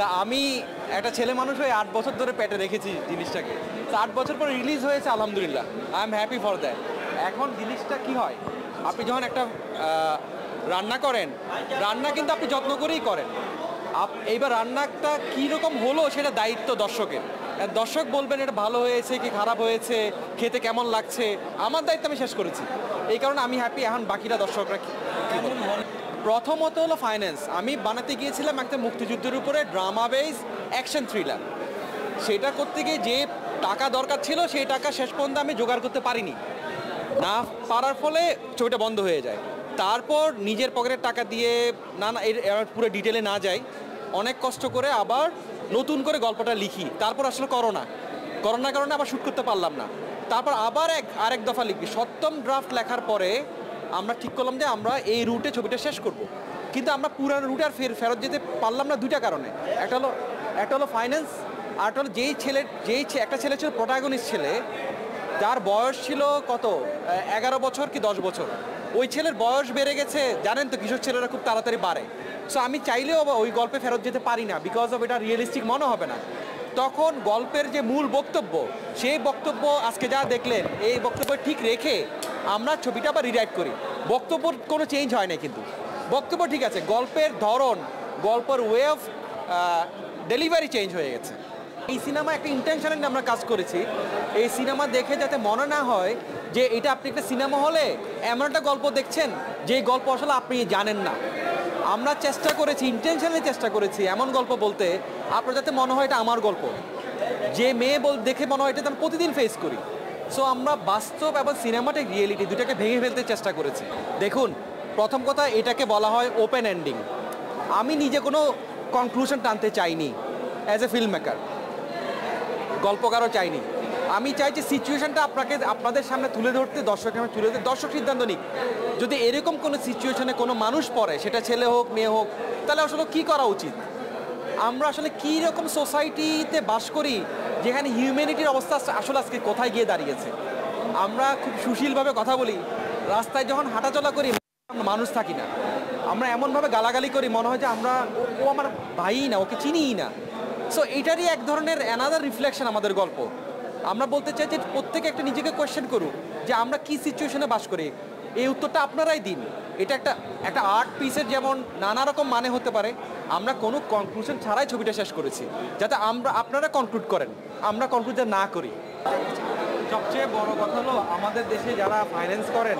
তা আমি একটা ছেলে মানুষ হয়ে 8 বছর ধরে পেটে রেখেছি জিনিসটাকে। তো 8 বছর পর রিলিজ হয়েছে, আলহামদুলিল্লাহ, I am happy for that. এখন জিনিসটা কি হয়, আপনি যখন একটা রান্না করেন, রান্না কিন্তু আপনি যত্ন করেই করেন। এইবার রান্নাটা কীরকম হলো সেটা দায়িত্ব দর্শকের। দর্শক বলবেন এটা ভালো হয়েছে কি খারাপ হয়েছে, খেতে কেমন লাগছে, আমার দায়িত্ব আমি শেষ করেছি। এই কারণে আমি হ্যাপি। এখন বাকিরা দর্শকরা কি প্রথমত হলো ফাইন্যান্স। আমি বানাতে গিয়েছিলাম একটা মুক্তিযুদ্ধের উপরে ড্রামা বেস অ্যাকশন থ্রিলার। সেটা করতে গিয়ে যে টাকা দরকার ছিল সেই টাকা শেষ পর্যন্ত আমি জোগাড় করতে পারিনি। না পারার ফলে ছবিটা বন্ধ হয়ে যায়। তারপর নিজের পকেটের টাকা দিয়ে এর পুরো ডিটেলে না যাই, অনেক কষ্ট করে আবার নতুন করে গল্পটা লিখি। তারপর আসলে করোনার কারণে আবার শ্যুট করতে পারলাম না। তারপর আবার আরেক দফা লিখি। 7ম ড্রাফট লেখার পরে আমরা ঠিক করলাম যে আমরা এই রুটে ছবিটা শেষ করব। কিন্তু আমরা পুরানো রুটে আর ফেরত যেতে পারলাম না দুইটা কারণে। একটা হলো ফাইন্যান্স, আর একটা হলো একটা ছেলে ছিল প্রোটাগনিস্ট ছেলে, যার বয়স ছিল কত 11 বছর কি 10 বছর। ওই ছেলের বয়স বেড়ে গেছে, জানেন তো কিশোর ছেলেরা খুব তাড়াতাড়ি বাড়ে। সো আমি চাইলেও ওই গল্পে ফেরত যেতে পারি না, বিকজ অফ এটা রিয়েলিস্টিক মনে হবে না। তখন গল্পের যে মূল বক্তব্য, সেই বক্তব্য আজকে যা দেখলেন, এই বক্তব্য ঠিক রেখে আমরা ছবিটা আবার রিরাইট করি। বক্তব্য কোনো চেঞ্জ হয় না, কিন্তু বক্তব্য ঠিক আছে, গল্পের ধরন, গল্পের ওয়ে অফ ডেলিভারি চেঞ্জ হয়ে গেছে। এই সিনেমা একটা ইন্টেনশনে আমরা কাজ করেছি। এই সিনেমা দেখে যাতে মনে না হয় যে এটা আপনি একটা সিনেমা হলে এমন একটা গল্প দেখছেন যে গল্প আসলে আপনি জানেন না। আমরা চেষ্টা করেছি, ইন্টেনশনালি চেষ্টা করেছি এমন গল্প বলতে আপনার যাতে মনে হয় এটা আমার গল্প, যে মেয়ে দেখে মনে হয় এটা আমি প্রতিদিন ফেস করি। সো আমরা বাস্তব এবং সিনেমাটিক রিয়েলিটি দুটাকে ভেঙে ফেলতে চেষ্টা করেছি। দেখুন, প্রথম কথা, এটাকে বলা হয় ওপেন এন্ডিং। আমি নিজে কোনো কনক্লুশন টানতে চাইনি অ্যাজ এ ফিল্ম মেকার, গল্পকারও চাইনি। আমি চাইছি সিচুয়েশনটা আপনাদের সামনে তুলে ধরতে, দর্শকের সামনে তুলে ধরতে, দর্শক সিদ্ধান্ত নিক। যদি এরকম কোনো সিচুয়েশনে কোনো মানুষ পড়ে, সেটা ছেলে হোক মেয়ে হোক, তাহলে আসলে কী করা উচিত। আমরা আসলে কী রকম সোসাইটিতে বাস করি যেখানে হিউম্যানিটির অবস্থা আসলে আজকে কোথায় গিয়ে দাঁড়িয়েছে। আমরা খুব সুশীলভাবে কথা বলি, রাস্তায় যখন হাঁটাচলা করি মানুষ থাকি না, আমরা এমনভাবে গালাগালি করি মনে হয় যে ও আমার ভাই না, ওকে চিনিই না। সো এইটারই এক ধরনের অ্যানাদার রিফ্লেকশন আমাদের গল্প। আমরা বলতে চাই যে প্রত্যেকে একটা নিজেকে কোয়েশ্চেন করুক যে আমরা কি সিচুয়েশনে বাস করি। এই উত্তরটা আপনারাই দিন। এটা একটা আর্ট পিসের যেমন নানা রকম মানে হতে পারে, আমরা কোনো কনক্লুশন ছাড়াই ছবিটা শেষ করেছি, যাতে আপনারা কনক্লুড করেন, আমরা কনক্লুড না করি। সবচেয়ে বড় কথা হলো আমাদের দেশে যারা ফাইন্যান্স করেন,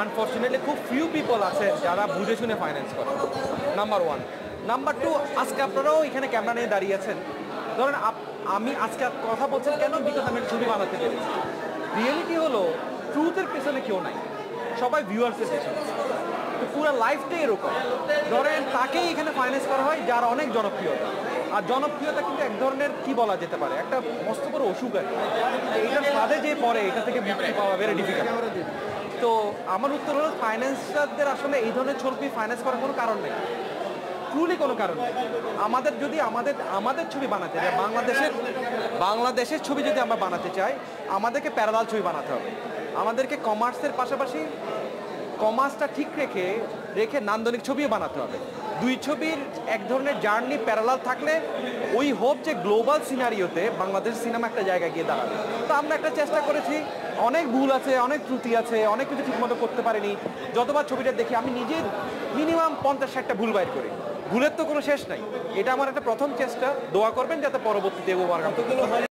আনফর্চুনেটলি খুব ফিউ পিপল আছেন যারা বুঝে শুনে ফাইন্যান্স করেন, নাম্বার 1। নাম্বার 2, আজকে আপনারাও এখানে ক্যামেরা নিয়ে দাঁড়িয়েছেন। ধরেন আমি আজকে কথা বলছেন কেন, বিকজ আমি ছবি বানাতে পেরেছি। রিয়েলিটি হলো ট্রুথের পেছনে কেউ নাই, সবাই ভিউয়ার্সের পেছনে। তো পুরো লাইফটাই এরকম। ধরেন তাকেই এখানে ফাইন্যান্স করা হয় যার অনেক জনপ্রিয়তা, আর জনপ্রিয়তা কিন্তু এক ধরনের কি বলা যেতে পারে, একটা মস্ত বড় অসুখ আর কি। এইটার ফাঁদে যে পড়ে, এটা থেকে মুক্তি পাওয়া ভেরি ডিফিকাল্ট। তো আমার উত্তর হলো ফাইন্যান্সারদের আসলে এই ধরনের ছবি ফাইন্যান্স করার কোনো কারণ নেই, ট্রুলি কোনো কারণ নেই। যদি আমাদের ছবি বানাতে চাই, বাংলাদেশের ছবি যদি আমরা বানাতে চাই, আমাদেরকে প্যারালাল ছবি বানাতে হবে। আমাদেরকে কমার্সের পাশাপাশি কমার্সটা ঠিক রেখে নান্দনিক ছবিও বানাতে হবে। দুই ছবির এক ধরনের জার্নি প্যারালাল থাকলে ওই হোপ যে গ্লোবাল সিনারিওতে বাংলাদেশ সিনেমা একটা জায়গায় গিয়ে দাঁড়াবে। তো আমরা একটা চেষ্টা করেছি, অনেক ভুল আছে, অনেক ত্রুটি আছে, অনেক কিছু ঠিকমতো করতে পারিনি। যতবার ছবিটা দেখি আমি নিজে মিনিমাম 50-60টা ভুল বাইর করি। ভুলের তো কোনো শেষ নাই। এটা আমার একটা প্রথম চেষ্টা, দোয়া করবেন যাতে পরবর্তীতে এগোবার